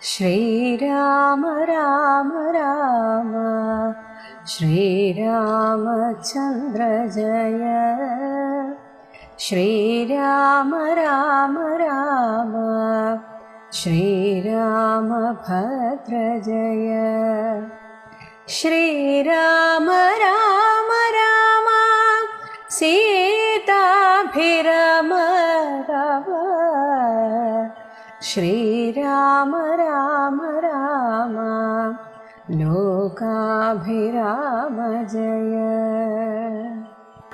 ശ്രീരാമ രാമ രാമ ശ്രീരാമചന്ദ്ര ജയ. ശ്രീരാമ രാമ രാമ ശ്രീരാമഭദ്ര ജയ. ശ്രീരാമ രാമ രാമ സീതാഭിരമ രവ. ശ്രീരാമ രാമ രാമ ലോകാഭിരാമ ജയ.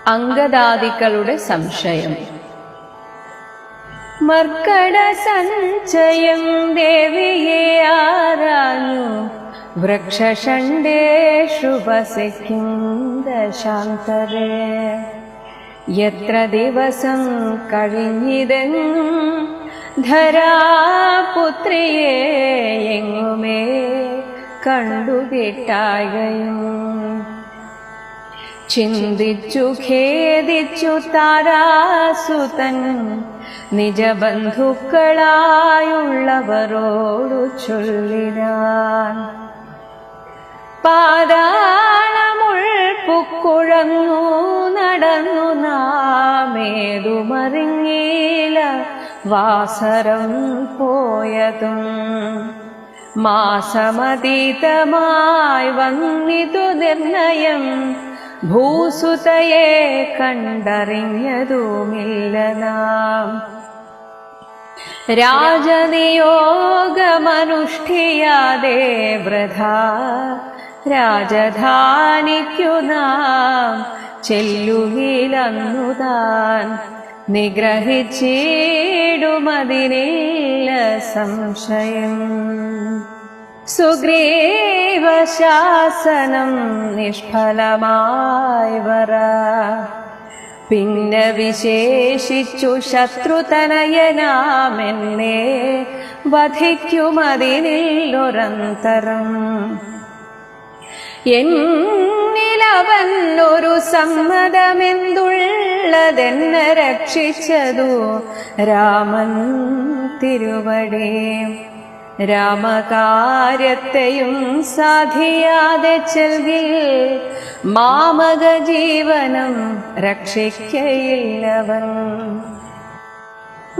അംഗദാദികളുടെ സംശയം. മർക്കട സഞ്ചയം ദേവിയെ ആരാഞ്ഞു വൃക്ഷഷണ്ടേഷു വസിക്കും ദശാന്തരേ. എത്ര ദിവസം കഴിഞ്ഞിതെന്നും ധരാപുത്രിയെ എങ്ങുമേ കണ്ടുകിട്ടായയും. ചിന്തിച്ചു ഖേദിച്ചു താരാസുതൻ നിജബന്ധുക്കളായുള്ളവരോടു ചൊല്ലിനാൻ. പാതാളമുൾപ്പുക്കുഴന്നു നടന്നു നാമേതുമറിഞ്ഞീല വാസരം പോയതും. മാസമതീതമായി വന്നിതു നിർണയം ഭൂസുതയെ കണ്ടറിഞ്ഞതുമില്ല നാം. രാജനിയോഗമനുഷ്ഠിയാതെ വൃഥാ രാജധാനിക്കു നാം ചെല്ലുകിലന്നുതാൻ. നിഗ്രഹിച്ചിടുമതിനില്ല സംശയം. സുഗ്രീവശാസനം നിഷ്ഫലമായി വര. പിന്നെ വിശേഷിച്ചു ശത്രുതനയനാമെന്നെ വധിക്കുമതിനില്ലൊരന്തരം. എന്നിലവൻ ഒരു സമ്മതമെന്തുള്ളതെന്നെ രക്ഷിച്ചതു രാമൻ തിരുവടി. രാമകാര്യത്തെയും സാധിയാതെ ചെൽകിൽ മാമക ജീവനം രക്ഷിക്കയില്ലവൻ.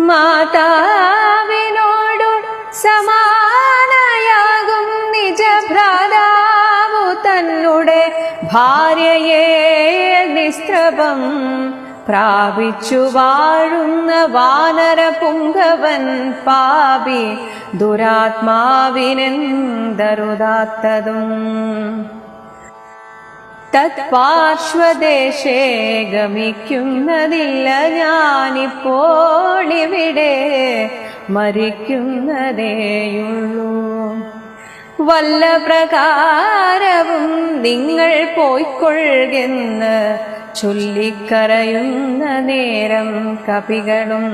മാതാവിനോടു സമാനയാകും നിജഭ്രാതാവു തന്നുടെ ഭാര്യയെ നിസ്ത്രപം പ്രാപിച്ചു വാഴുന്ന വാനരപുങ്കവൻ പാപി ദുരാത്മാവിനെന്തരുതാത്തതും. തത്പാർശ്വദേശേ ഗമിക്കുന്നതില്ല ഞാനിപ്പോളിവിടെ മരിക്കുന്നതേയുള്ളൂ. വല്ല പ്രകാരവും നിങ്ങൾ പോയിക്കൊള്ളുകെന്ന് ചൊല്ലിക്കരയുന്ന നേരം കപികളും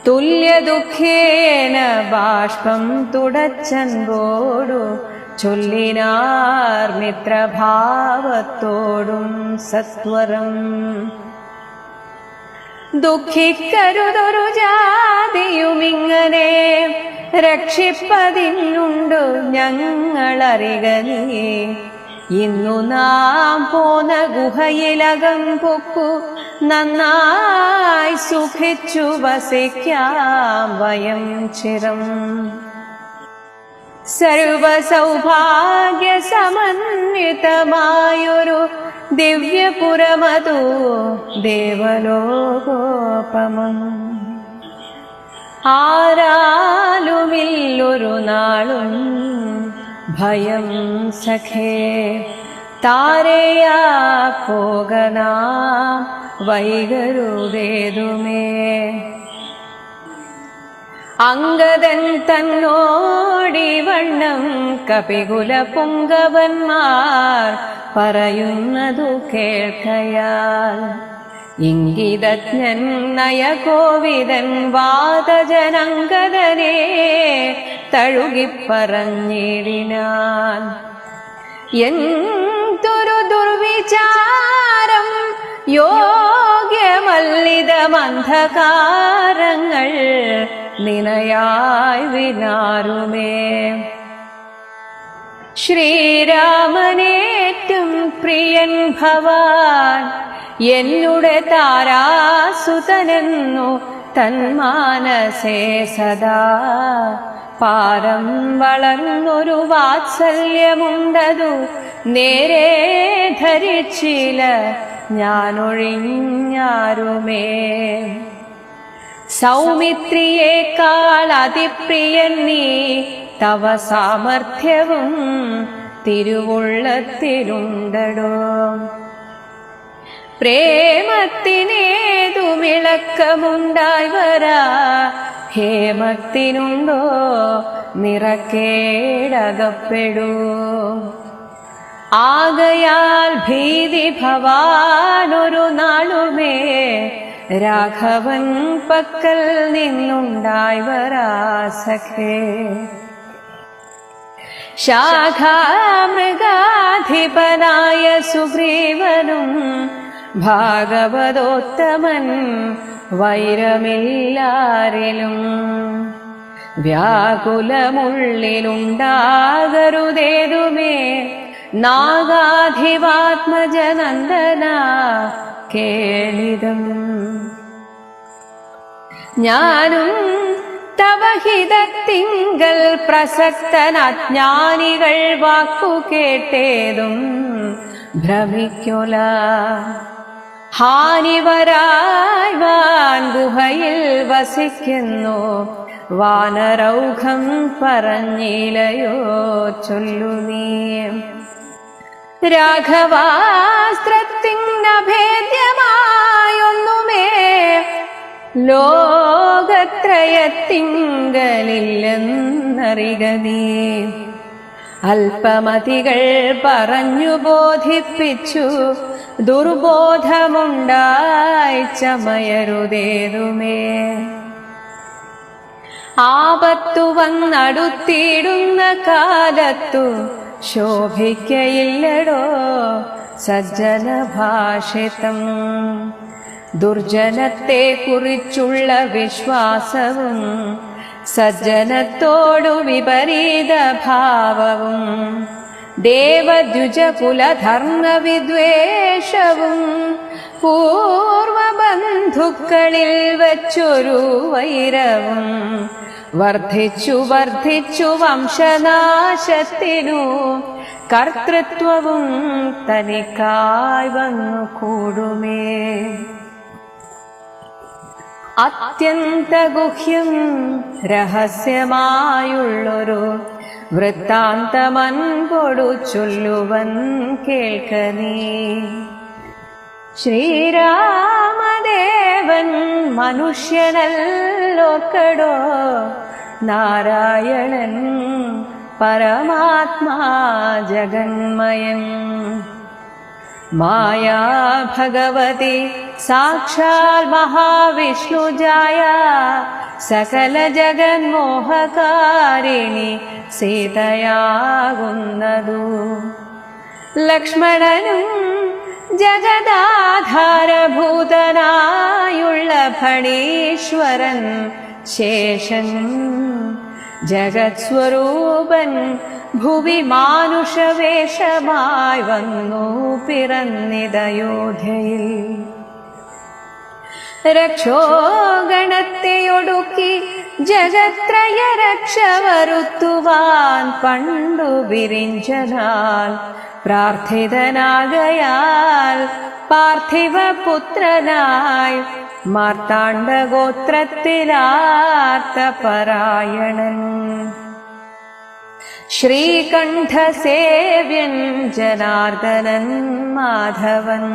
തുല്യ ദുഃഖേന ബാഷ്പം തുടച്ചൻപോടു ചൊല്ലിനാർ മിത്രഭാവത്തോടും സത്വരം. ദുഃഖിക്കരുതൊരു ജാതിയുമിങ്ങനെ രക്ഷിപ്പതിനുണ്ടു ഞങ്ങളറിക നീ. ഇന്നു നാം പോന്ന ഗുഹയിലകം പൊക്കു നന്നായി സുഖിച്ചു വസിക്കാം വയം ചിരം. സർവസൗഭാഗ്യ സമന്വിതമായൊരു ദിവ്യപുരമതു ദേവലോകോപമം. ആരാലുമില്ലൊരു നാളും ഭയം സഖേ താരയാ പോകനാ വൈകരുതേതുമേ. അംഗദൻ തന്നോടി വണ്ണം കപികുല പുങ്കവന്മാർ പറയുന്നതു കേൾക്കയാൽ. ഇംഗിതജ്ഞൻ നയകോവിദൻ വാതജനംഗദനെ തഴുകിപ്പറഞ്ഞിടിനാൻ. എന്തൊരു ദുർവിചാരം യോഗ്യമല്ലിതമന്ധകാരങ്ങൾ നിനയായി വിനാരുമേ. ശ്രീരാമനേറ്റം പ്രിയൻ ഭവാൻ എന്നുടെ താരാസുതനെന്നു തന്മാനസേ സദാ പാരം വളർന്നൊരു വാത്സല്യമുണ്ടതു നേരെ ധരിച്ചില്ല ഞാനൊഴിഞ്ഞാരുമേ. സൗമിത്രിയേക്കാൾ അതിപ്രിയൻ നീ തവ സാമർഥ്യവും തിരുവുള്ളത്തിലുണ്ടടോ. പ്രേമത്തിനേതുമിളക്കമുണ്ടായി വരാ ഹേമത്തിനുണ്ടോ നിറക്കേടകപ്പെടൂ. ആകയാൽ ഭീതി ഭവാനൊരു നാളുമേ രാഘവൻ പക്കൽ നിന്നുണ്ടായി വരാ സഖേ. ശാഖാമൃഗാധിപനായ സുഗ്രീവനും ഭാഗവതോത്തമൻ വൈരമില്ലാരിലും വ്യാകുലമുള്ളിലുണ്ടാകരുതേതുമേ നാഗാധിപാത്മജനന്ദന കേളിതം. ഞാനും തവ ഹിതത്തിങ്കൽ പ്രസക്തനജ്ഞാനികൾ വാക്കു കേട്ടേതും ഭ്രമിക്കൊല. ഹാനിവരായ് വാൻ ഗുഹയിൽ വസിക്കുന്നു വാനരൗഘം പറഞ്ഞിലയോ ചൊല്ലു നീ. രാഘവാസ്ത്രത്തിനഭേദ്യമായൊന്നുമേ ലോകത്രയത്തിങ്കലില്ലെന്നറിക നീ. അല്പമതികൾ പറഞ്ഞു ബോധിപ്പിച്ചു ദുർബോധമുണ്ടായി ചമയരുതേതുമേ. ആപത്തു വന്നടുത്തിടുന്ന കാലത്തു ശോഭിക്കയില്ലടോ സജ്ജന ഭാഷിതം. ദുർജനത്തെ കുറിച്ചുള്ള വിശ്വാസവും സജ്ജനത്തോടു വിപരീത ഭാവവും ദേവദ്വിജകുലധർമ്മവിദ്വേഷവും പൂർവബന്ധുക്കളിൽ വച്ചൊരു വൈരവും വർദ്ധിച്ചു വർദ്ധിച്ചു വംശനാശത്തിനു കർത്തൃത്വവും തനിക്കായി വന്നു കൂടുമേ. അത്യന്തഗുഹ്യം രഹസ്യമായുള്ളൊരു വൃത്താന്തമൻപൊടു ചൊല്ലുവൻ കേൾക്ക നീ. ശ്രീരാമദേവൻ മനുഷ്യനല്ലോർക്കടോ നാരായണൻ പരമാത്മാ ജഗന്മയൻ. മായാ ഭഗവതി സാക്ഷാൽ മഹാവിഷ്ണുജായ സകല ജഗന്മോഹകാരിണി സീതയാകുന്നതു. ലക്ഷ്മണനും ജഗദാധാരഭൂതനായുള്ള ഫണീശ്വരൻ ശേഷൻ ജഗത്സ്വരൂപൻ ഭുവി മാനുഷവേഷമായി വന്നു പിറന്നിതയോധ്യയിൽ. രക്ഷോഗണത്തെയൊടുക്കി ജഗത്രയ രക്ഷ വരുത്തുവാൻ പണ്ടു വിരിഞ്ചനാൽ പ്രാർത്ഥിതനാകയാൽ പാർത്ഥിവപുത്രനായി മാർത്താണ്ഡഗോത്രത്തിലാർത്തപരായണൻ. ശ്രീകണ്ഠസേവ്യൻ ജനാർദ്ദനൻ മാധവൻ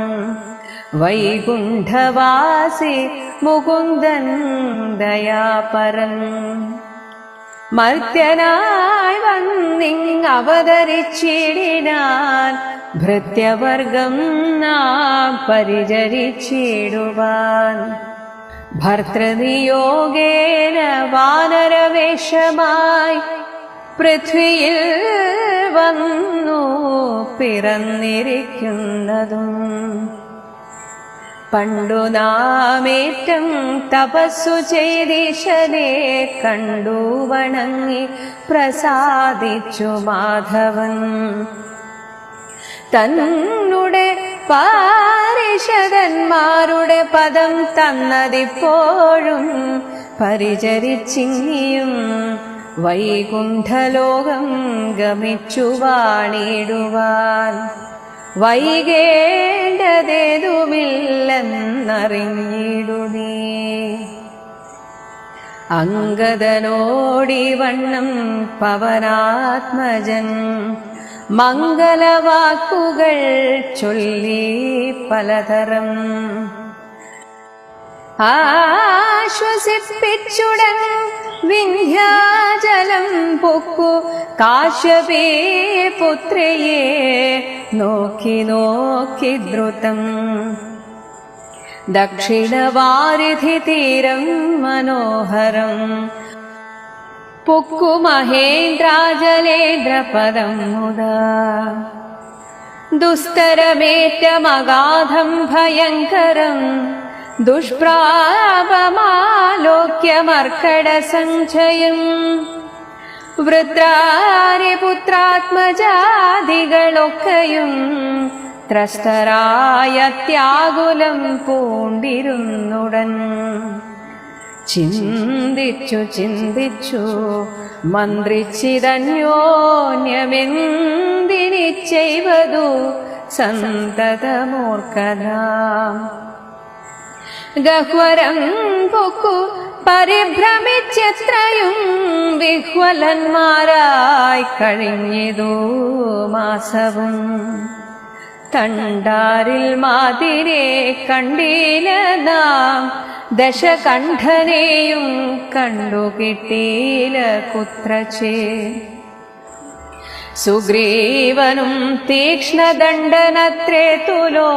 വൈകുണ്ഠവാസി മുകുന്ദൻ ദയാപരൻ. മർത്യനായി വന്നിങ്ങവതരിച്ചിടിനാൻ ഭൃത്യവർഗം നാം പരിചരിച്ചിടുവാൻ. ഭർതൃനിയോഗേന വാനരവേഷമായി പൃഥ്വിയിൽ വന്നു പിറന്നിരിക്കുന്നതും പണ്ടു നാമേറ്റം തപസ്സു ചെയ്തീശനെ കണ്ടു വണങ്ങി പ്രസാദിച്ചു മാധവൻ. തന്നെ പാരിഷദന്മാരുടെ പദം തന്നതിപ്പോഴും പരിചരിച്ചിങ്ങിയും വൈകുണ്ഠലോകം ഗമിച്ചു വാണിടുവാൻ വൈകേണ്ടതേതുമില്ലെന്നറിഞ്ഞിടുനീ. അംഗദനോടി വണ്ണം പവനാത്മജൻ മംഗളവാക്കുകൾ ചൊല്ലി പലതരം ആശ്വസിപ്പിച്ചുടൻ വിന്ധ്യാചലം പൊക്കു കാശ്യപേ പുത്രിയെ നോക്കി നോക്കി ദ്രുതം. ദക്ഷിണവാരിധി തീരം മനോഹരം പൊക്കു മഹേന്ദ്രാജലേന്ദ്രപദം മുദാ. ദുസ്തരമേറ്റമഗാധം ഭയങ്കരം ദുഷ്പ്രാപമാലോക്യമർക്കടസഞ്ചയം. വൃദ്ധാരിപുത്രാത്മജാതികളൊക്കെയും ത്രസ്തരായ ത്യാകുലം പൂണ്ടിരുന്നുടൻ. ചിന്തിച്ചു ചിന്തിച്ചു മന്ത്രിച്ചിതന്യോന്യമെന്തിനി ചെയ്വതു സന്തതമൂർക്കതാം. ഗഹ്വരം പൊക്കു പരിഭ്രമിച്ചെത്രയും വിഹ്വലന്മാരായി കഴിഞ്ഞിതു മാസവും. തണ്ടാരിൽ മാതിരെ കണ്ടീല നാം ദശകണ്ഠനെയും കണ്ടുകിട്ടീല കുത്രചേ. സുഗ്രീവനും തീക്ഷ്ണദണ്ഡനത്രേ തുലോ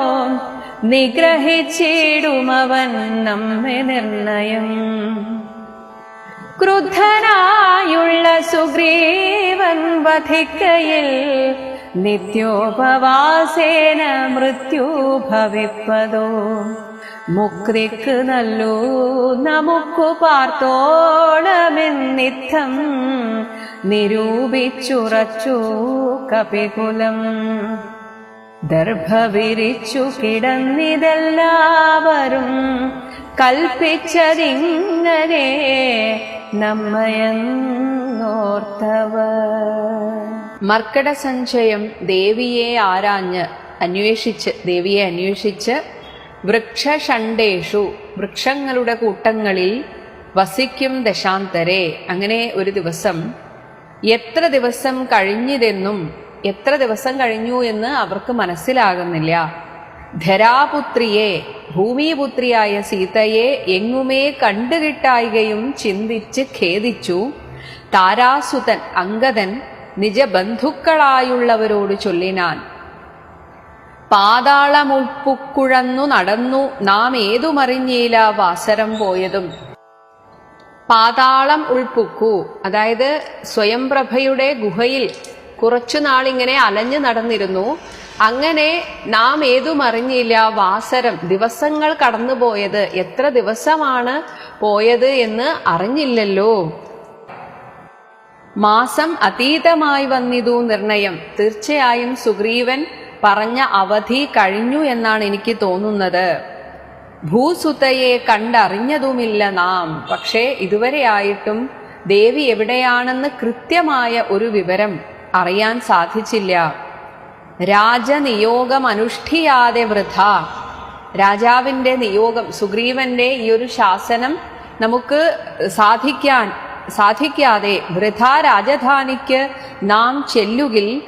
നിഗ്രഹിച്ചിടുമവൻ നമ്മെ നിർണയം. ക്രുദ്ധനായുള്ള സുഗ്രീവൻ വധിക്കയിൽ നിത്യോപവാസേന മൃത്യു ഭവിപ്പതോ. മുക്തിക്ക് നല്ലു നമുക്കു പാർത്തോളമെന്നിത്തം നിരൂപിച്ചുറച്ചു കപികുലം. ദർഭ വിരിച്ചു കിടന്നിതെല്ലാവരും കൽപ്പിച്ചതിങ്ങനെ നമ്മയങ്ങോർത്തവർ. മർക്കടസഞ്ചയം ദേവിയെ അന്വേഷിച്ച് വൃക്ഷഷണ്ടേഷു വൃക്ഷങ്ങളുടെ കൂട്ടങ്ങളിൽ വസിക്കും ദശാന്തരെ. അങ്ങനെ ഒരു ദിവസം എത്ര ദിവസം കഴിഞ്ഞിതെന്നും എത്ര ദിവസം കഴിഞ്ഞു എന്ന് അവർക്ക് മനസ്സിലാകുന്നില്ല. ധരാപുത്രിയെ ഭൂമിപുത്രിയായ സീതയെ എങ്ങുമേ കണ്ടുകിട്ടായികയും ചിന്തിച്ച് ഖേദിച്ചു. താരാസുതൻ അംഗദൻ നിജബന്ധുക്കളായുള്ളവരോട് ചൊല്ലിനാൻ. പാതാളമുൾപ്പുക്കുഴന്നു നടന്നു നാം ഏതുമറിഞ്ഞീല വാസരം പോയതും. പാതാളം ഉൾപ്പുക്കു, അതായത് സ്വയംപ്രഭയുടെ ഗുഹയിൽ കുറച്ചു നാളിങ്ങനെ അലഞ്ഞു നടന്നിരുന്നു. അങ്ങനെ നാം ഏതുമറിഞ്ഞില്ല വാസരം, ദിവസങ്ങൾ കടന്നുപോയത്, എത്ര ദിവസമാണ് പോയത് എന്ന് അറിഞ്ഞില്ലല്ലോ. മാസം അതീതമായി വന്നിതു നിർണയം. തീർച്ചയായും സുഗ്രീവൻ പറഞ്ഞ അവധി കഴിഞ്ഞു എന്നാണ് എനിക്ക് തോന്നുന്നത്. ഭൂസുതയെ കണ്ടറിഞ്ഞതുമില്ല നാം. പക്ഷേ ഇതുവരെയായിട്ടും ദേവി എവിടെയാണെന്ന് കൃത്യമായ ഒരു വിവരം അറിയാൻ സാധിച്ചില്ല. രാജനിയോഗം അനുഷ്ഠിയാതെ വൃഥ. രാജാവിന്റെ നിയോഗം, സുഗ്രീവന്റെ ഈ ഒരു ശാസനം നമുക്ക് സാധിക്കാതെ വൃഥ രാജധാനിക്ക് നാം ചെല്ലുകിൽ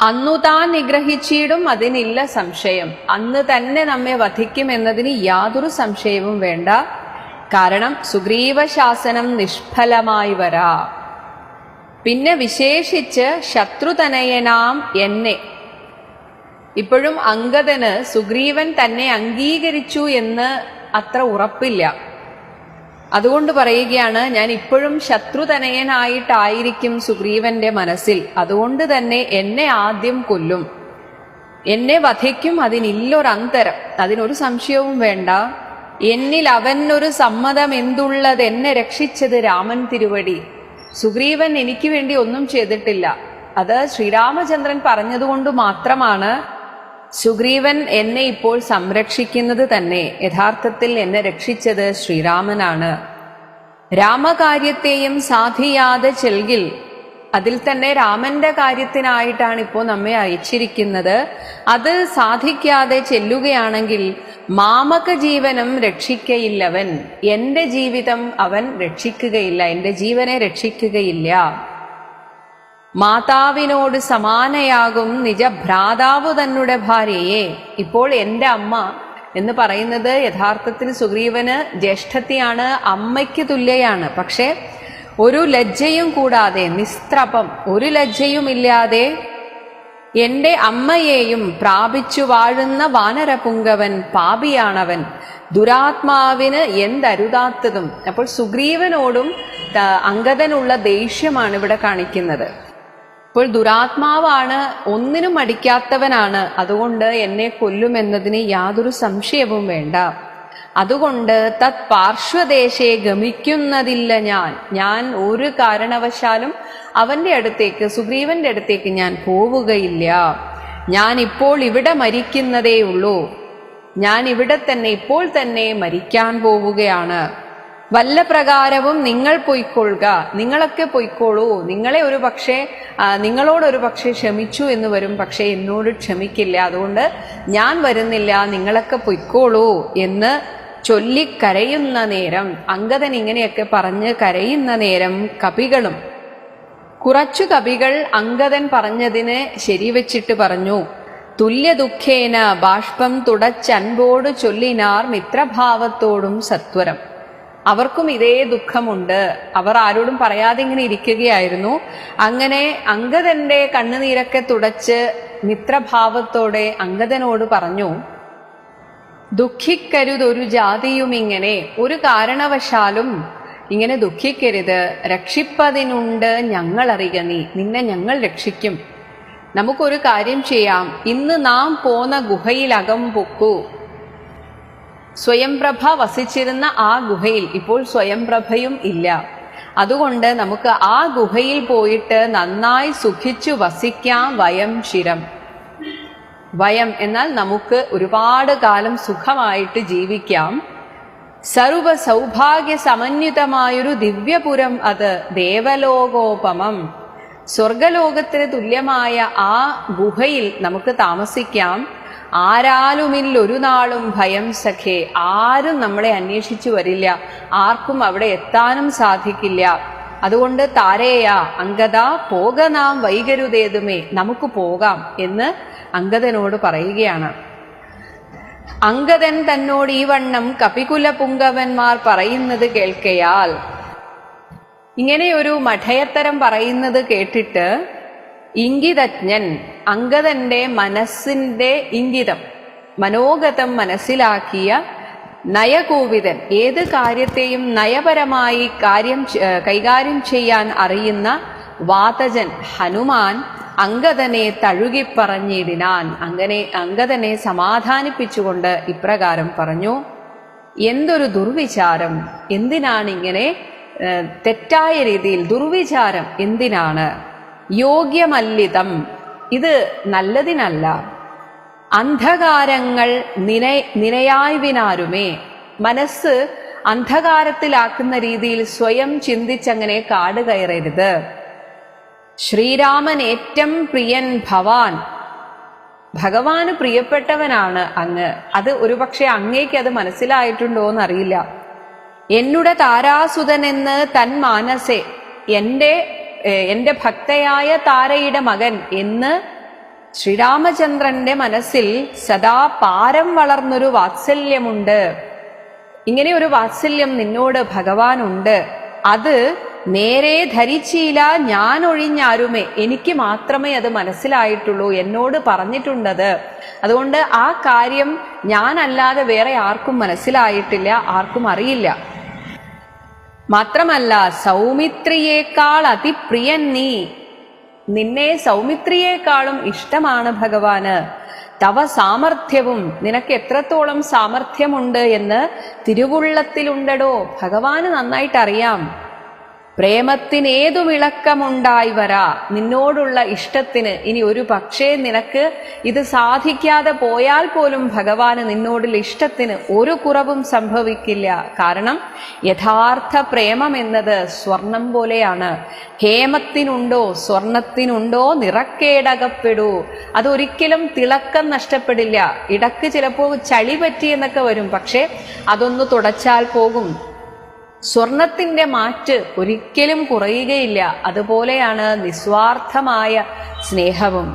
അന്നു താൻ നിഗ്രഹിച്ചിടും, അതിനില്ല സംശയം. അന്ന് തന്നെ നമ്മെ വധിക്കുമെന്നതിന് യാതൊരു സംശയവും വേണ്ട. കാരണം സുഗ്രീവ ശാസനം നിഷ്ഫലമായി വരാ. പിന്നെ വിശേഷിച്ച് ശത്രുതനയനാം എന്നെ, ഇപ്പോഴും അംഗദന് സുഗ്രീവൻ തന്നെ അംഗീകരിച്ചു എന്ന് അത്ര ഉറപ്പില്ല. അതുകൊണ്ട് പറയുകയാണ്, ഞാൻ ഇപ്പോഴും ശത്രുതനയനായിട്ടായിരിക്കും സുഗ്രീവന്റെ മനസ്സിൽ. അതുകൊണ്ട് തന്നെ എന്നെ ആദ്യം കൊല്ലും. എന്നെ വധിക്കും, അതിനില്ലൊരന്തരം, അതിനൊരു സംശയവും വേണ്ട. എന്നിൽ അവനൊരു സമ്മതം എന്തുള്ളത്, എന്നെ രക്ഷിച്ചത് രാമൻ തിരുവടി. സുഗ്രീവൻ എനിക്ക് വേണ്ടി ഒന്നും ചെയ്തിട്ടില്ല. അത് ശ്രീരാമചന്ദ്രൻ പറഞ്ഞതുകൊണ്ട് മാത്രമാണ് സുഗ്രീവൻ എന്നെ ഇപ്പോൾ സംരക്ഷിക്കുന്നത് തന്നെ. യഥാർത്ഥത്തിൽ എന്നെ രക്ഷിച്ചത് ശ്രീരാമനാണ്. രാമകാര്യത്തെയും സാധിയാതെ ചെൽകിൽ, അതിൽ തന്നെ രാമന്റെ കാര്യത്തിനായിട്ടാണ് ഇപ്പോൾ നമ്മെ അയച്ചിരിക്കുന്നത്. അത് സാധിക്കാതെ ചെല്ലുകയാണെങ്കിൽ മാമക ജീവനം രക്ഷിക്കയില്ലവൻ, എന്റെ ജീവിതം അവൻ രക്ഷിക്കുകയില്ല, എന്റെ ജീവനെ രക്ഷിക്കുകയില്ല. മാതാവിനോട് സമാനയാകും നിജ ഭ്രാതാവ് തന്നുടെ ഭാര്യയെ. ഇപ്പോൾ എൻ്റെ അമ്മ എന്ന് പറയുന്നത് യഥാർത്ഥത്തിൽ സുഗ്രീവന് ജ്യേഷ്ഠത്തിയാണ്, അമ്മയ്ക്ക് തുല്യയാണ്. പക്ഷെ ഒരു ലജ്ജയും കൂടാതെ, നിസ്ത്രപം, ഒരു ലജ്ജയുമില്ലാതെ എൻ്റെ അമ്മയെയും പ്രാപിച്ചു വാഴുന്ന വാനരപുങ്കവൻ, പാപിയാണവൻ, ദുരാത്മാവിന് എന്തരുതാത്തതും. അപ്പോൾ സുഗ്രീവനോടും അംഗദനുള്ള ദേഷ്യമാണ് ഇവിടെ കാണിക്കുന്നത്. അപ്പോൾ ദുരാത്മാവാണ്, ഒന്നിനും മടിക്കാത്തവനാണ്, അതുകൊണ്ട് എന്നെ കൊല്ലുമെന്നതിന് യാതൊരു സംശയവും വേണ്ട. അതുകൊണ്ട് തത് പാർശ്വദേശേ ഗമിക്കുന്നതില്ല ഞാൻ ഒരു കാരണവശാലും അവന്റെ അടുത്തേക്ക്, സുഗ്രീവന്റെ അടുത്തേക്ക് ഞാൻ പോവുകയില്ല. ഞാൻ ഇപ്പോൾ ഇവിടെ മരിക്കുന്നതേ ഉള്ളൂ. ഞാൻ ഇവിടെ തന്നെ, ഇപ്പോൾ തന്നെ മരിക്കാൻ പോവുകയാണ്. വല്ല പ്രകാരവും നിങ്ങൾ പൊയ്ക്കൊള്ളുക, നിങ്ങളൊക്കെ പൊയ്ക്കോളൂ. നിങ്ങളോടൊരു പക്ഷേ ക്ഷമിച്ചു എന്ന് വരും, പക്ഷെ എന്നോട് ക്ഷമിക്കില്ല. അതുകൊണ്ട് ഞാൻ വരുന്നില്ല, നിങ്ങളൊക്കെ പൊയ്ക്കോളൂ എന്ന് ചൊല്ലിക്കരയുന്ന നേരം, അംഗദൻ ഇങ്ങനെയൊക്കെ പറഞ്ഞ് കരയുന്ന നേരം കപികളും, കുറച്ചു കപികൾ അംഗദൻ പറഞ്ഞതിന് ശരിവെച്ചിട്ട് പറഞ്ഞു. തുല്യ ദുഃഖേന ബാഷ്പം തുടച്ചൻപോട് ചൊല്ലിനാർ മിത്രഭാവത്തോടും സത്വരം. അവർക്കും ഇതേ ദുഃഖമുണ്ട്. അവർ ആരോടും പറയാതെ ഇങ്ങനെ ഇരിക്കുകയായിരുന്നു. അങ്ങനെ അംഗദന്റെ കണ്ണുനീരൊക്കെ തുടച്ച് മിത്രഭാവത്തോടെ അംഗദനോട് പറഞ്ഞു, ദുഃഖിക്കരുതൊരു ജാതിയും ഇങ്ങനെ, ഒരു കാരണവശാലും ഇങ്ങനെ ദുഃഖിക്കരുത്. രക്ഷിപ്പതിനുണ്ട് ഞങ്ങളറിക നിന്നെ ഞങ്ങൾ രക്ഷിക്കും. നമുക്കൊരു കാര്യം ചെയ്യാം, ഇന്ന് നാം പോന്ന ഗുഹയിലകം പൊക്കൂ. സ്വയംപ്രഭ വസിച്ചിരുന്ന ആ ഗുഹയിൽ ഇപ്പോൾ സ്വയംപ്രഭയും ഇല്ല. അതുകൊണ്ട് നമുക്ക് ആ ഗുഹയിൽ പോയിട്ട് നന്നായി സുഖിച്ചു വസിക്കാം. വയം ശിരം, വയം എന്നാൽ നമുക്ക് ഒരുപാട് കാലം സുഖമായിട്ട് ജീവിക്കാം. സർവ സൗഭാഗ്യ സമന്വിതമായൊരു ദിവ്യപുരം, അത് ദേവലോകോപമം, സ്വർഗലോകത്തിന് തുല്യമായ ആ ഗുഹയിൽ നമുക്ക് താമസിക്കാം. ആരാലുമില്ലൊരു നാളും ഭയം സഖേ, ആരും നമ്മളെ അന്വേഷിച്ചു വരില്ല, ആർക്കും അവിടെ എത്താനും സാധിക്കില്ല. അതുകൊണ്ട് താരേയ അംഗദ പോക നാം വൈകരുതേതുമേ, നമുക്ക് പോകാം എന്ന് അംഗദനോട് പറയുകയാണ്. അംഗദൻ തന്നോട് ഈ വണ്ണം കപികുല പുങ്കവന്മാർ പറയുന്നത് കേൾക്കയാൽ, ഇങ്ങനെയൊരു മഠയത്തരം പറയുന്നത് കേട്ടിട്ട് ഇംഗിതജ്ഞൻ, അംഗദന്റെ മനസ്സിന്റെ ഇംഗിതം, മനോഗതം മനസ്സിലാക്കിയ നയകൂപിതൻ, ഏത് കാര്യത്തെയും നയപരമായി കൈകാര്യം ചെയ്യാൻ അറിയുന്ന വാതജൻ ഹനുമാൻ അംഗദനെ തഴുകിപ്പറഞ്ഞിടിനാൻ. അങ്ങനെ അംഗദനെ സമാധാനിപ്പിച്ചുകൊണ്ട് ഇപ്രകാരം പറഞ്ഞു, എന്തൊരു ദുർവിചാരം, എന്തിനാണ് ഇങ്ങനെ തെറ്റായ രീതിയിൽ ദുർവിചാരം, എന്തിനാണ്? യോഗ്യമല്ലിതം, ഇത് നല്ലതിനല്ല. അന്ധകാരങ്ങൾ നിനയായ്വിനാരുമേ, മനസ്സ് അന്ധകാരത്തിലാക്കുന്ന രീതിയിൽ സ്വയം ചിന്തിച്ചങ്ങനെ കാട് കയറരുത്. ശ്രീരാമൻ ഏറ്റവും പ്രിയൻ ഭവാൻ, ഭഗവാന് പ്രിയപ്പെട്ടവനാണ് അങ്ങ്. അത് ഒരുപക്ഷെ അങ്ങേക്ക് അത് മനസ്സിലായിട്ടുണ്ടോ എന്നറിയില്ല. എന്നുടെ താരാസുതനെന്ന് തൻ മാനസെ, എൻ്റെ ഭക്തയായ താരയുടെ മകൻ എന്ന് ശ്രീരാമചന്ദ്രന്റെ മനസ്സിൽ സദാ പാരം വളർന്നൊരു വാത്സല്യമുണ്ട്. ഇങ്ങനെ ഒരു വാത്സല്യം നിന്നോട് ഭഗവാനുണ്ട്. അത് നേരെ ധരിച്ചില്ല ഞാൻ ഒഴിഞ്ഞാരുമേ, എനിക്ക് മാത്രമേ അത് മനസ്സിലായിട്ടുള്ളൂ, എന്നോട് പറഞ്ഞിട്ടുണ്ടത്. അതുകൊണ്ട് ആ കാര്യം ഞാനല്ലാതെ വേറെ ആർക്കും മനസ്സിലായിട്ടില്ല, ആർക്കും അറിയില്ല. മാത്രമല്ല സൗമിത്രിയേക്കാൾ അതിപ്രിയൻ നീ, നിന്നെ സൗമിത്രിയേക്കാളും ഇഷ്ടമാണ് ഭഗവാന്. തവ സാമർഥ്യവും, നിനക്ക് എത്രത്തോളം സാമർഥ്യമുണ്ട് എന്ന് തിരുവുള്ളത്തിലുണ്ടടോ. ഭഗവാന് നന്നായിട്ടറിയാം. പ്രേമത്തിനേതു വിളക്കമുണ്ടായി വരാ, നിന്നോടുള്ള ഇഷ്ടത്തിന് ഇനി ഒരു പക്ഷേ നിനക്ക് ഇത് സാധിക്കാതെ പോയാൽ പോലും ഭഗവാന് നിന്നോടുള്ള ഇഷ്ടത്തിന് ഒരു കുറവും സംഭവിക്കില്ല. കാരണം യഥാർത്ഥ പ്രേമം എന്നത് സ്വർണം പോലെയാണ്. ഹേമത്തിനുണ്ടോ സ്വർണത്തിനുണ്ടോ നിറക്കേടകപ്പെടൂ, അതൊരിക്കലും തിളക്കം നഷ്ടപ്പെടില്ല. ഇടക്ക് ചിലപ്പോൾ ചളി പറ്റി എന്നൊക്കെ വരും, പക്ഷെ അതൊന്ന് തുടച്ചാൽ പോകും. സ്വർണത്തിന്റെ മാറ്റ് ഒരിക്കലും കുറയുകയില്ല. അതുപോലെയാണ് നിസ്വാർത്ഥമായ സ്നേഹവും.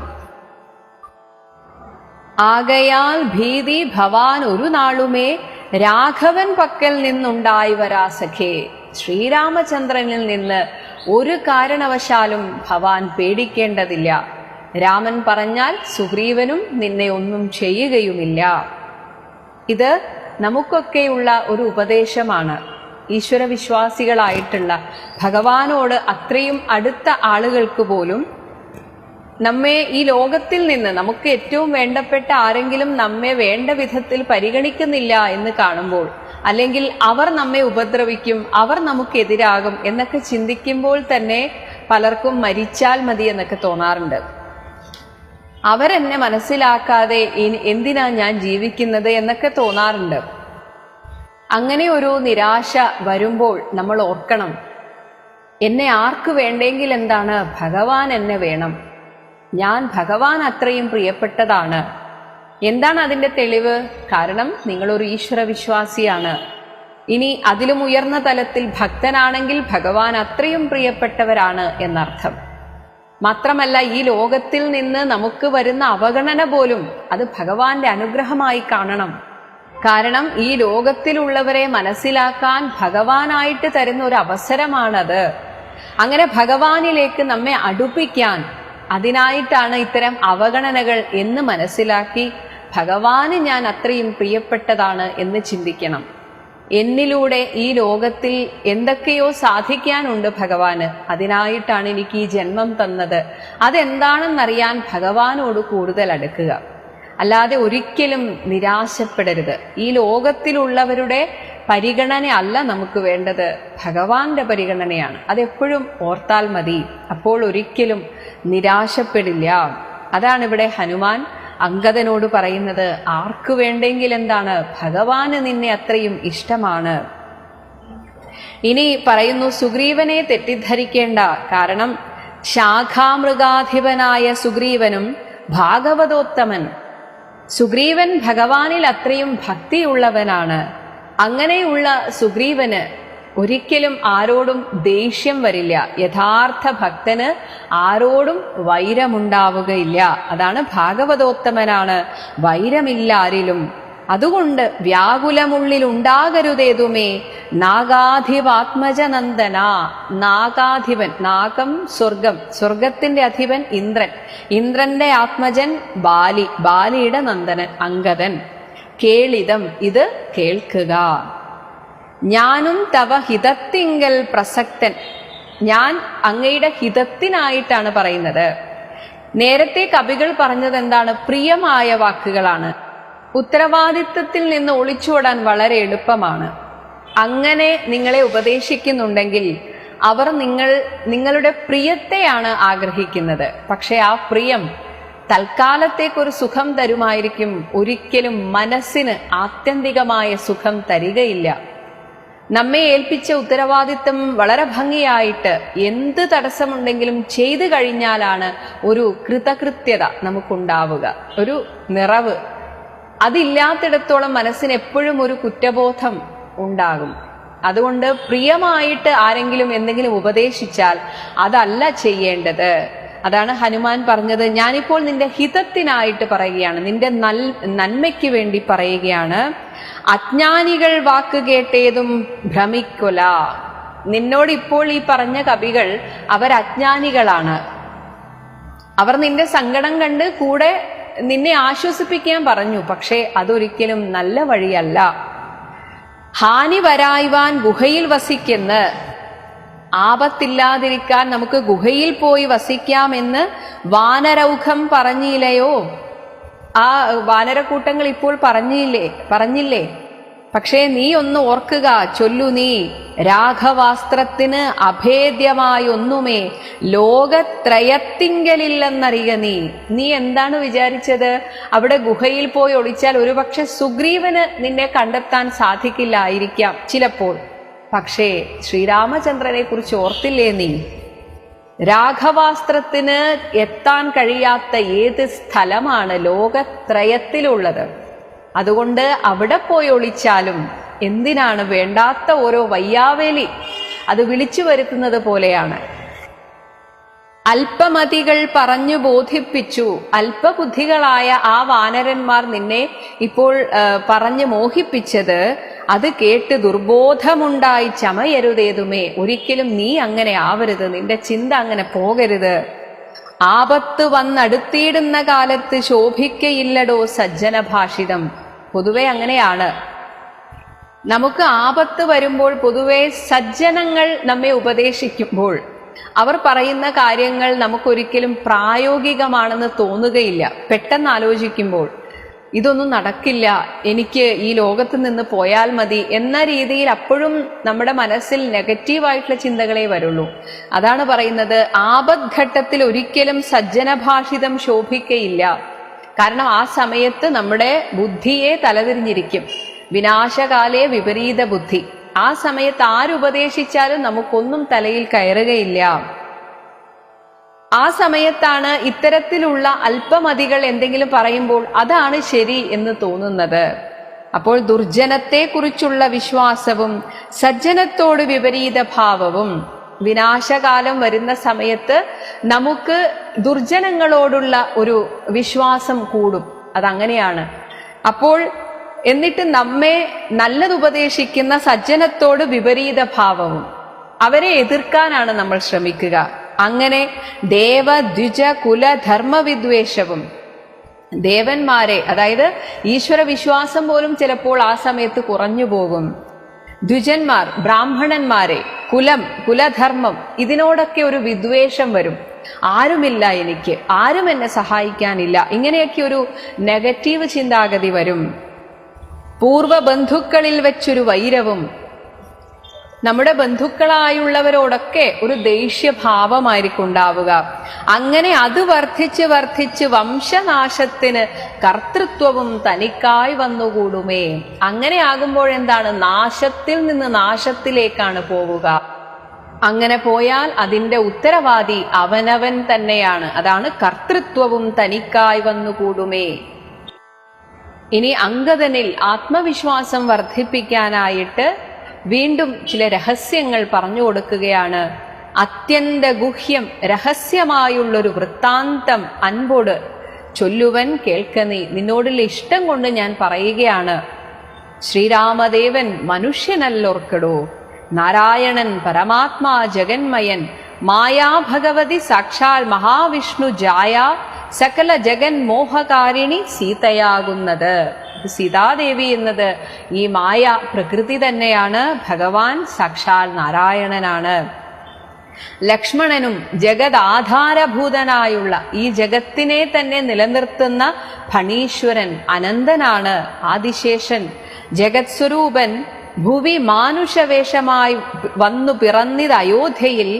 ആകയാൽ ഭീതി ഭവാൻ ഒരു നാളുമേ രാഘവൻ പക്കൽ നിന്നുണ്ടായി വരാ സഖേ. ശ്രീരാമചന്ദ്രനിൽ നിന്ന് ഒരു കാരണവശാലും ഭവാൻ പേടിക്കേണ്ടതില്ല. രാമൻ പറഞ്ഞാൽ സുഗ്രീവനും നിന്നെ ഒന്നും ചെയ്യുകയുമില്ല. ഇത് നമുക്കൊക്കെയുള്ള ഒരു ഉപദേശമാണ്. ഈശ്വരവിശ്വാസികളായിട്ടുള്ള ഭഗവാനോട് അത്രയും അടുത്ത ആളുകൾക്ക് പോലും നമ്മെ ഈ ലോകത്തിൽ നിന്ന്, നമുക്ക് ഏറ്റവും വേണ്ടപ്പെട്ട ആരെങ്കിലും നമ്മെ വേണ്ട വിധത്തിൽ പരിഗണിക്കുന്നില്ല എന്ന് കാണുമ്പോൾ, അല്ലെങ്കിൽ അവർ നമ്മെ ഉപദ്രവിക്കും, അവർ നമുക്കെതിരാകും എന്നൊക്കെ ചിന്തിക്കുമ്പോൾ തന്നെ പലർക്കും മരിച്ചാൽ മതി എന്നൊക്കെ തോന്നാറുണ്ട്. അവരെന്നെ മനസ്സിലാക്കാതെ എന്തിനാ ഞാൻ ജീവിക്കുന്നത് എന്നൊക്കെ തോന്നാറുണ്ട്. അങ്ങനെ ഒരു നിരാശ വരുമ്പോൾ നമ്മൾ ഓർക്കണം, എന്നെ ആർക്ക് വേണ്ടെങ്കിൽ എന്താണ്, ഭഗവാൻ എന്നെ വേണം. ഞാൻ ഭഗവാൻ അത്രയും പ്രിയപ്പെട്ടതാണ്. എന്താണ് അതിൻ്റെ തെളിവ്? കാരണം നിങ്ങളൊരു ഈശ്വര വിശ്വാസിയാണ്. ഇനി അതിലും ഉയർന്ന തലത്തിൽ ഭക്തനാണെങ്കിൽ ഭഗവാൻ അത്രയും പ്രിയപ്പെട്ടവരാണ് എന്നർത്ഥം. മാത്രമല്ല, ഈ ലോകത്തിൽ നിന്ന് നമുക്ക് വരുന്ന അവഗണന പോലും അത് ഭഗവാന്റെ അനുഗ്രഹമായി കാണണം. കാരണം ഈ ലോകത്തിലുള്ളവരെ മനസ്സിലാക്കാൻ ഭഗവാനായിട്ട് തരുന്ന ഒരു അവസരമാണത്. അങ്ങനെ ഭഗവാനിലേക്ക് നമ്മെ അടുപ്പിക്കാൻ, അതിനായിട്ടാണ് ഇത്തരം അവഗണനകൾ എന്ന് മനസ്സിലാക്കി ഭഗവാന് ഞാൻ അത്രയും പ്രിയപ്പെട്ടതാണ് എന്ന് ചിന്തിക്കണം. എന്നിലൂടെ ഈ ലോകത്തിൽ എന്തൊക്കെയോ സാധിക്കാനുണ്ട് ഭഗവാന്, അതിനായിട്ടാണ് എനിക്ക് ഈ ജന്മം തന്നത്. അതെന്താണെന്നറിയാൻ ഭഗവാനോട് കൂടുതൽ അടുക്കുക. അല്ലാതെ ഒരിക്കലും നിരാശപ്പെടരുത്. ഈ ലോകത്തിലുള്ളവരുടെ പരിഗണന അല്ല നമുക്ക് വേണ്ടത്, ഭഗവാന്റെ പരിഗണനയാണ്. അതെപ്പോഴും ഓർത്താൽ മതി. അപ്പോൾ ഒരിക്കലും നിരാശപ്പെടില്ല. അതാണ് ഇവിടെ ഹനുമാൻ അംഗദനോട് പറയുന്നത്. ആർക്ക് വേണ്ടെങ്കിൽ എന്താണ്, ഭഗവാന് നിന്നെ അത്രയും ഇഷ്ടമാണ്. ഇനി പറയുന്നു, സുഗ്രീവനെ തെറ്റിദ്ധരിക്കേണ്ട. കാരണം ശാഖാമൃഗാധിപനായ സുഗ്രീവനും ഭാഗവതോത്തമൻ. സുഗ്രീവൻ ഭഗവാനിൽ അത്രയും ഭക്തിയുള്ളവനാണ്. അങ്ങനെയുള്ള സുഗ്രീവന് ഒരിക്കലും ആരോടും ദേഷ്യം വരില്ല. യഥാർത്ഥ ഭക്തന് ആരോടും വൈരമുണ്ടാവുകയില്ല. അതാണ് ഭാഗവതോത്തമനാണ്, വൈരമില്ലാരിലും. അതുകൊണ്ട് വ്യാകുലമുള്ളിലുണ്ടാകരുതേതുമേ നാഗാധിപാത്മജനന്ദന. നാഗാധിപൻ, നാഗം സ്വർഗം, സ്വർഗത്തിന്റെ അധിപൻ ഇന്ദ്രൻ, ഇന്ദ്രന്റെ ആത്മജൻ ബാലി, ബാലിയുടെ നന്ദനൻ അംഗദൻ. കേളിതം, ഇത് കേൾക്കുക. ഞാനും തവ ഹിതത്തിങ്കൽ പ്രസക്തൻ. ഞാൻ അങ്ങയുടെ ഹിതത്തിനായിട്ടാണ് പറയുന്നത്. നേരത്തെ കവികൾ പറഞ്ഞത് എന്താണ്? പ്രിയമായ വാക്കുകളാണ്. ഉത്തരവാദിത്വത്തിൽ നിന്ന് ഒളിച്ചോടാൻ വളരെ എളുപ്പമാണ്. അങ്ങനെ നിങ്ങളെ ഉപദേശിക്കുന്നുണ്ടെങ്കിൽ അവർ നിങ്ങളുടെ പ്രിയത്തെയാണ് ആഗ്രഹിക്കുന്നത്. പക്ഷെ ആ പ്രിയം തൽക്കാലത്തേക്കൊരു സുഖം തരുമായിരിക്കും, ഒരിക്കലും മനസ്സിന് ആത്യന്തികമായ സുഖം തരികയില്ല. നമ്മെ ഏൽപ്പിച്ച ഉത്തരവാദിത്വം വളരെ ഭംഗിയായിട്ട് എന്ത് തടസ്സമുണ്ടെങ്കിലും ചെയ്തു കഴിഞ്ഞാലാണ് ഒരു കൃതകൃത്യത നമുക്കുണ്ടാവുക, ഒരു നിറവ്. അതില്ലാത്തിടത്തോളം മനസ്സിന് എപ്പോഴും ഒരു കുറ്റബോധം ഉണ്ടാകും. അതുകൊണ്ട് പ്രിയമായിട്ട് ആരെങ്കിലും എന്തെങ്കിലും ഉപദേശിച്ചാൽ അതല്ല ചെയ്യേണ്ടത്. അതാണ് ഹനുമാൻ പറഞ്ഞത്, ഞാനിപ്പോൾ നിന്റെ ഹിതത്തിനായിട്ട് പറയുകയാണ്, നിന്റെ നന്മയ്ക്ക് വേണ്ടി പറയുകയാണ്. അജ്ഞാനികൾ വാക്ക് കേട്ടേതും ഭ്രമിക്കൊല. നിന്നോട് ഇപ്പോൾ ഈ പറഞ്ഞ കവികൾ അവർ അജ്ഞാനികളാണ്. അവർ നിന്റെ സങ്കടം കണ്ട് കൂടെ നിന്നെ ആശ്വസിപ്പിക്കാൻ പറഞ്ഞു. പക്ഷേ അതൊരിക്കലും നല്ല വഴിയല്ല. ഹാനി വരായ്വാൻ ഗുഹയിൽ വസിക്കുന്ന, ആപത്തില്ലാതിരിക്കാൻ നമുക്ക് ഗുഹയിൽ പോയി വസിക്കാമെന്ന് വാനരൗഖം പറഞ്ഞില്ലയോ? ആ വാനരക്കൂട്ടങ്ങൾ ഇപ്പോൾ പറഞ്ഞില്ലേ? പക്ഷേ നീ ഒന്ന് ഓർക്കുക, ചൊല്ലു നീ, രാഘവാസ്ത്രത്തിന് അഭേദ്യമായൊന്നുമേ ലോകത്രയത്തിങ്കലില്ലെന്നറിയ നീ എന്താണ് വിചാരിച്ചത്? അവിടെ ഗുഹയിൽ പോയി ഒളിച്ചാൽ ഒരുപക്ഷെ സുഗ്രീവന് നിന്നെ കണ്ടെത്താൻ സാധിക്കില്ലായിരിക്കാം ചിലപ്പോൾ. പക്ഷേ ശ്രീരാമചന്ദ്രനെ കുറിച്ച് ഓർത്തില്ലേ നീ? രാഘവാസ്ത്രത്തിന് എത്താൻ കഴിയാത്ത ഏത് സ്ഥലമാണ് ലോകത്രയത്തിലുള്ളത്? അതുകൊണ്ട് അവിടെ പോയി ഒളിച്ചാലും എന്തിനാണ്? വേണ്ടാത്ത ഓരോ വയ്യാവേലി അത് വിളിച്ചു വരുത്തുന്നത് പോലെയാണ്. അല്പമതികൾ പറഞ്ഞു ബോധിപ്പിച്ചു. അല്പബുദ്ധികളായ ആ വാനരന്മാർ നിന്നെ ഇപ്പോൾ പറഞ്ഞു മോഹിപ്പിച്ചത്, അത് കേട്ട് ദുർബോധമുണ്ടായി ചമയരുതേതുമേ. ഒരിക്കലും നീ അങ്ങനെ ആവരുത്, നിന്റെ ചിന്ത അങ്ങനെ പോകരുത്. ആപത്ത് വന്നടുത്തിയിടുന്ന കാലത്ത് ശോഭിക്കയില്ലടോ സജ്ജന ഭാഷിതം. പൊതുവെ അങ്ങനെയാണ്. നമുക്ക് ആപത്ത് വരുമ്പോൾ പൊതുവെ സജ്ജനങ്ങൾ നമ്മെ ഉപദേശിക്കുമ്പോൾ അവർ പറയുന്ന കാര്യങ്ങൾ നമുക്കൊരിക്കലും പ്രായോഗികമാണെന്ന് തോന്നുകയില്ല. പെട്ടെന്ന് ആലോചിക്കുമ്പോൾ ഇതൊന്നും നടക്കില്ല, എനിക്ക് ഈ ലോകത്ത് നിന്ന് പോയാൽ മതി എന്ന രീതിയിൽ അപ്പോഴും നമ്മുടെ മനസ്സിൽ നെഗറ്റീവായിട്ടുള്ള ചിന്തകളെ വരുള്ളൂ. അതാണ് പറയുന്നത്, ആപദ്ഘട്ടത്തിൽ ഒരിക്കലും സജ്ജനഭാഷിതം ശോഭിക്കയില്ല. കാരണം ആ സമയത്ത് നമ്മുടെ ബുദ്ധിയെ തലതിരിഞ്ഞിരിക്കും. വിനാശകാലേ വിപരീത ബുദ്ധി. ആ സമയത്ത് ആരുപദേശിച്ചാലും നമുക്കൊന്നും തലയിൽ കയറുകയില്ല. ആ സമയത്താണ് ഇത്തരത്തിലുള്ള അല്പമതികൾ എന്തെങ്കിലും പറയുമ്പോൾ അതാണ് ശരി എന്ന് തോന്നുന്നത്. അപ്പോൾ ദുർജനത്തെ കുറിച്ചുള്ള വിശ്വാസവും സജ്ജനത്തോട് വിപരീത ഭാവവും, വിനാശകാലം വരുന്ന സമയത്ത് നമുക്ക് ദുർജനങ്ങളോടുള്ള ഒരു വിശ്വാസം കൂടും. അതങ്ങനെയാണ്. അപ്പോൾ എന്നിട്ട് നമ്മെ നല്ലതുപദേശിക്കുന്ന സജ്ജനത്തോട് വിപരീത ഭാവവും, അവരെ എതിർക്കാനാണ് നമ്മൾ ശ്രമിക്കുക. അങ്ങനെ ദേവ ദ്വിജ കുല ധർമ്മവിദ്വേഷവും, ദേവന്മാരെ അതായത് ഈശ്വര വിശ്വാസം പോലും ചിലപ്പോൾ ആ സമയത്ത് കുറഞ്ഞു പോകും. ദ്വിജന്മാർ ബ്രാഹ്മണന്മാരെ, കുലധർമ്മം, ഇതിനോടൊക്കെ ഒരു വിദ്വേഷം വരും. ആരുമില്ല എനിക്ക്, ആരും എന്നെ സഹായിക്കാനില്ല, ഇങ്ങനെയൊക്കെ ഒരു നെഗറ്റീവ് ചിന്താഗതി വരും. പൂർവ ബന്ധുക്കളിൽ വെച്ചൊരു വൈരവും, നമ്മുടെ ബന്ധുക്കളായുള്ളവരോടൊക്കെ ഒരു ദേഷ്യഭാവമായിരിക്കും ഉണ്ടാവുക. അങ്ങനെ അത് വർദ്ധിച്ച് വംശനാശത്തിന് കർത്തൃത്വവും തനിക്കായി വന്നുകൂടുമേ. അങ്ങനെ ആകുമ്പോഴെന്താണ്? നാശത്തിൽ നിന്ന് നാശത്തിലേക്കാണ് പോവുക. അങ്ങനെ പോയാൽ അതിൻ്റെ ഉത്തരവാദി അവനവൻ തന്നെയാണ്. അതാണ് കർത്തൃത്വവും തനിക്കായി വന്നുകൂടുമേ. ഇനി അംഗദനിൽ ആത്മവിശ്വാസം വർദ്ധിപ്പിക്കാനായിട്ട് വീണ്ടും ചില രഹസ്യങ്ങൾ പറഞ്ഞു കൊടുക്കുകയാണ്. അത്യന്ത ഗുഹ്യം രഹസ്യമായുള്ളൊരു വൃത്താന്തം അൻപോട് ചൊല്ലുവൻ കേൾക്ക നീ. നിന്നോടുള്ള ഇഷ്ടം കൊണ്ട് ഞാൻ പറയുകയാണ്. ശ്രീരാമദേവൻ മനുഷ്യനല്ലോർക്കടോ, നാരായണൻ പരമാത്മാ ജഗന്മയൻ, മായാ ഭഗവതി സാക്ഷാൽ മഹാവിഷ്ണു ജായ സകല ജഗൻ മോഹകാരിണി സീതയാകുന്നത്. സീതാദേവി എന്നത് ഈ മായ പ്രകൃതി തന്നെയാണ്. ഭഗവാൻ സാക്ഷാൽ നാരായണനാണ്. ലക്ഷ്മണനും ജഗദാധാരഭൂതനായുള്ള ഈ ജഗത്തിനെ തന്നെ നിലനിർത്തുന്ന ഫണീശ്വരൻ അനന്തനാണ്. ആദിശേഷൻ ജഗത് സ്വരൂപൻ ഭുവി മാനുഷവേഷമായി വന്നു പിറന്നിത് അയോധ്യയിൽ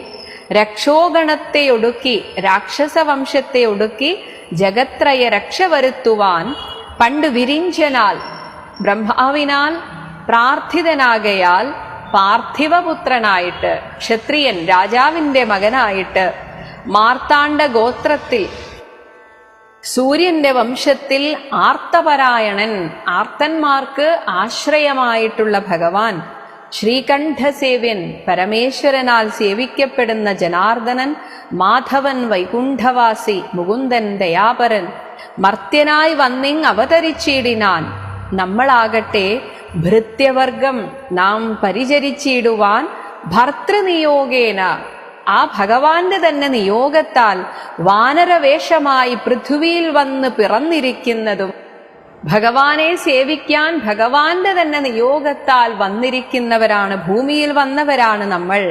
രക്ഷോഗണത്തെ ഒടുക്കി, രാക്ഷസവംശത്തെ ഒടുക്കി ജഗത്രയ രക്ഷ വരുത്തുവാൻ പണ്ട് വിരിഞ്ചനാൽ ബ്രഹ്മാവിനാൽ പ്രാർത്ഥിതനാകയാൽ പാർത്ഥിവപുത്രനായിട്ട്, ക്ഷത്രിയൻ രാജാവിൻ്റെ മകനായിട്ട്, മാർത്താണ്ഡ ഗോത്രത്തിൽ സൂര്യന്റെ വംശത്തിൽ ആർത്തപരായണൻ, ആർത്തന്മാർക്ക് ആശ്രയമായിട്ടുള്ള ഭഗവാൻ, ശ്രീകണ്ഠസേവ്യൻ, പരമേശ്വരനാൽ സേവിക്കപ്പെടുന്ന ജനാർദ്ദനൻ, മാധവൻ, വൈകുണ്ഠവാസി, മുകുന്ദൻ, ദയാപരൻ, മർത്യനായി വന്നിങ് അവതരിച്ചിടിനാൻ. നമ്മളാകട്ടെ ഭൃത്യവർഗം നാം പരിചരിച്ചിടുവാൻ ഭർത്തൃനിയോഗേന, ആ ഭഗവാന്റെ തന്നെ നിയോഗത്താൽ വാനരവേഷമായി പൃഥ്വിയിൽ വന്ന് പിറന്നിരിക്കുന്നതും, ഭഗവാനെ സേവിക്കാൻ ഭഗവാന്റെ തന്നെ നിയോഗത്താൽ വന്നിരിക്കുന്നവരാണ്, ഭൂമിയിൽ വന്നവരാണ് നമ്മൾ.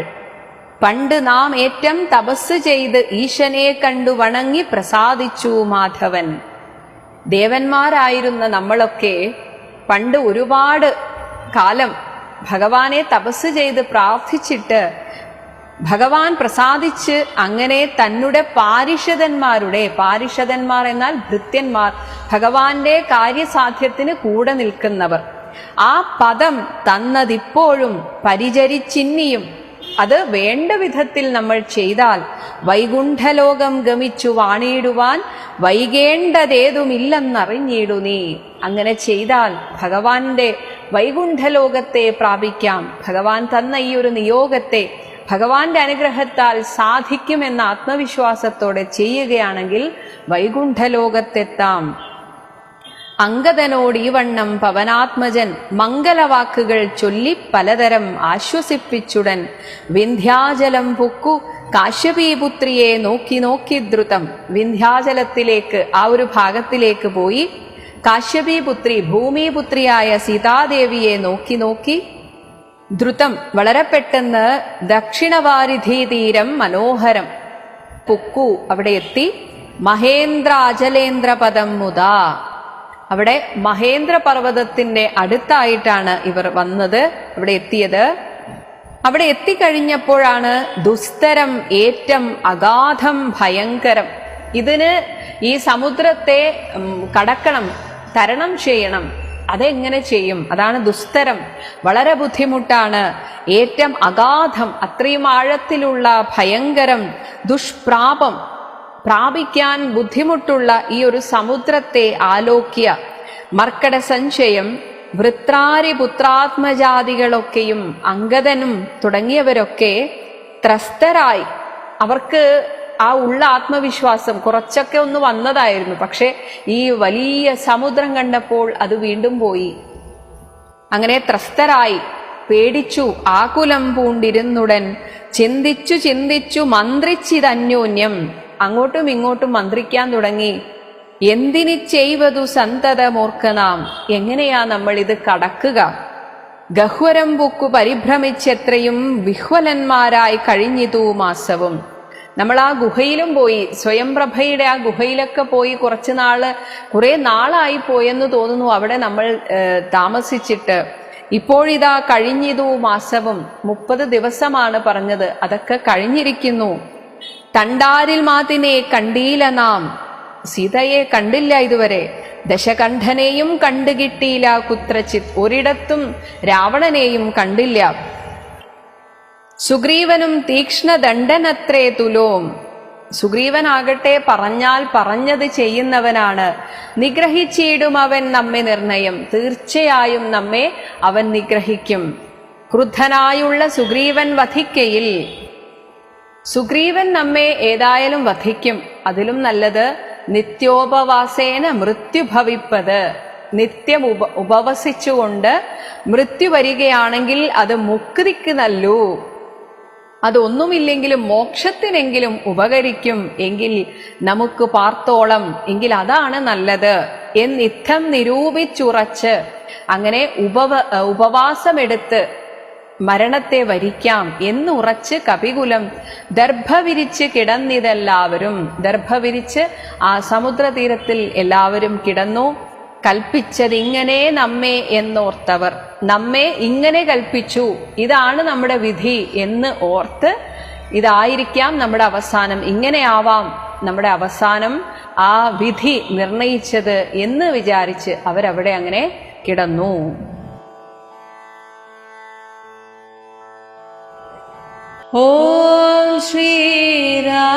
പണ്ട് നാം ഏറ്റം തപസ് ചെയ്ത് ഈശനെ കണ്ടു വണങ്ങി പ്രസാദിച്ചു മാധവൻ. ദേവന്മാരായിരുന്ന നമ്മളൊക്കെ പണ്ട് ഒരുപാട് കാലം ഭഗവാനെ തപസ് ചെയ്ത് പ്രാർത്ഥിച്ചിട്ട് ഭഗവാൻ പ്രസാദിച്ച് അങ്ങനെ തന്നെ പാരിഷദന്മാർ എന്നാൽ ഭൃത്യന്മാർ, ഭഗവാന്റെ കാര്യസാധ്യത്തിന് കൂടെ നിൽക്കുന്നവർ, ആ പദം തന്നതിപ്പോഴും പരിചരിച്ചിന്നിയും അത് വേണ്ട വിധത്തിൽ നമ്മൾ ചെയ്താൽ വൈകുണ്ഠലോകം ഗമിച്ചു വാണിയിടുവാൻ വൈകേണ്ടതേതുമില്ലെന്നറിഞ്ഞിടു നീ. അങ്ങനെ ചെയ്താൽ ഭഗവാന്റെ വൈകുണ്ഠലോകത്തെ പ്രാപിക്കാം. ഭഗവാൻ തന്ന ഈ ഒരു നിയോഗത്തെ ഭഗവാന്റെ അനുഗ്രഹത്താൽ സാധിക്കുമെന്ന ആത്മവിശ്വാസത്തോടെ ചെയ്യുകയാണെങ്കിൽ വൈകുണ്ഠലോകത്തെത്താം. അംഗദനോട് ഈ വണ്ണം പവനാത്മജൻ മംഗലവാക്കുകൾ ചൊല്ലി പലതരം ആശ്വസിപ്പിച്ചുടൻ വിന്ധ്യാചലം പൊക്കു കാശ്യപീപുത്രിയെ നോക്കി നോക്കി ദ്രുതം. വിന്ധ്യാചലത്തിലേക്ക്, ആ ഒരു ഭാഗത്തിലേക്ക് പോയി കാശ്യപീപുത്രി, ഭൂമിപുത്രിയായ സീതാദേവിയെ നോക്കി നോക്കി ദ്രുതം, വളരെ പെട്ടെന്ന് ദക്ഷിണവാരിധി തീരം മനോഹരം പുക്കു, അവിടെ എത്തി. മഹേന്ദ്ര അചലേന്ദ്രപദം മുതാ, അവിടെ മഹേന്ദ്ര പർവ്വതത്തിന്റെ അടുത്തായിട്ടാണ് ഇവർ വന്നത്, അവിടെ എത്തിയത്. അവിടെ എത്തിക്കഴിഞ്ഞപ്പോഴാണ് ദുസ്തരം, ഏറ്റം, അഗാധം, ഭയങ്കരം. ഇതിന് ഈ സമുദ്രത്തെ കടക്കണം, തരണം ചെയ്യണം. അതെങ്ങനെ ചെയ്യും? അതാണ് ദുസ്തരം, വളരെ ബുദ്ധിമുട്ടാണ്. ഏറ്റം അഗാധം, അത്രയും ആഴത്തിലുള്ള, ഭയങ്കരം, ദുഷ്പ്രാപം, പ്രാപിക്കാൻ ബുദ്ധിമുട്ടുള്ള ഈ ഒരു സമുദ്രത്തെ ആലോക്യ മർക്കട സഞ്ചയം വൃത്രാരി പുത്രാത്മജാതികളൊക്കെയും അംഗദനും തുടങ്ങിയവരൊക്കെ ത്രസ്തരായി. അവർക്ക് ആ ഉള്ള ആത്മവിശ്വാസം കുറച്ചൊക്കെ ഒന്ന് വന്നതായിരുന്നു, പക്ഷെ ഈ വലിയ സമുദ്രം കണ്ടപ്പോൾ അത് വീണ്ടും പോയി. അങ്ങനെ ത്രസ്തരായി, പേടിച്ചു, ആകുലം പൂണ്ടിരുന്നുടൻ ചിന്തിച്ചു ചിന്തിച്ചു മന്ത്രിച്ചിതന്യോന്യം, അങ്ങോട്ടും ഇങ്ങോട്ടും മന്ത്രിക്കാൻ തുടങ്ങി. എന്തിനി ചെയ്വതു സന്തതമോർക്കനാം, എങ്ങനെയാ നമ്മൾ ഇത് കടക്കുക? ഗഹ്വരം പൂക്കു പരിഭ്രമിച്ചെത്രയും വിഹ്വലന്മാരായി കഴിഞ്ഞിതു മാസവും. നമ്മൾ ആ ഗുഹയിലും പോയി, സ്വയംപ്രഭയുടെ ആ ഗുഹയിലൊക്കെ പോയി കുറെ നാളായി പോയെന്ന് തോന്നുന്നു അവിടെ നമ്മൾ താമസിച്ചിട്ട്. ഇപ്പോഴിതാ കഴിഞ്ഞിതു മാസവും, 30 ദിവസമാണ് പറഞ്ഞത്, അതൊക്കെ കഴിഞ്ഞിരിക്കുന്നു. തണ്ടാരിൽ മാതിനെ കണ്ടീല നാം, സീതയെ കണ്ടില്ല ഇതുവരെ. ദശകണ്ഠനെയും കണ്ടുകിട്ടിയില്ല കുത്രച്ചിത്, ഒരിടത്തും രാവണനെയും കണ്ടില്ല. സുഗ്രീവനും തീക്ഷ്ണദണ്ഡനത്രേ തുലോം, സുഗ്രീവനാകട്ടെ പറഞ്ഞാൽ പറഞ്ഞത് ചെയ്യുന്നവനാണ്. നിഗ്രഹിച്ചിടും അവൻ നമ്മെ നിർണയം, തീർച്ചയായും നമ്മെ അവൻ നിഗ്രഹിക്കും. ക്രുദ്ധനായുള്ള സുഗ്രീവൻ വധിക്കയിൽ, സുഗ്രീവൻ നമ്മെ ഏതായാലും വധിക്കും. അതിലും നല്ലത് നിത്യോപവാസേന മൃത്യു ഭവിപ്പത്, നിത്യം ഉപവസിച്ചുകൊണ്ട് മൃത്യു വരികയാണെങ്കിൽ അത് മുക്തിക്ക് നല്ലൂ. അതൊന്നുമില്ലെങ്കിലും മോക്ഷത്തിനെങ്കിലും ഉപകരിക്കും എങ്കിൽ നമുക്ക് പാർത്തോളം, എങ്കിൽ അതാണ് നല്ലത് എന്നിത്തം നിരൂപിച്ചുറച്ച് അങ്ങനെ ഉപവാസമെടുത്ത് മരണത്തെ വരിക്കാം എന്നുറച്ച് കപികുലം ദർഭ വിരിച്ച് കിടന്നിതെല്ലാവരും. ദർഭ വിരിച്ച് ആ സമുദ്രതീരത്തിൽ എല്ലാവരും കിടന്നു. കൽപ്പിച്ചതിങ്ങനെ നമ്മെ എന്നോർത്തവർ, നമ്മെ ഇങ്ങനെ കൽപ്പിച്ചു, ഇതാണ് നമ്മുടെ വിധി എന്ന് ഓർത്ത്, ഇതായിരിക്കാം നമ്മുടെ അവസാനം, ഇങ്ങനെയാവാം നമ്മുടെ അവസാനം, ആ വിധി നിർണയിച്ചത് എന്ന് വിചാരിച്ച് അവരവിടെ അങ്ങനെ കിടന്നു. ഓം ശ്രീരാമചന്ദ്ര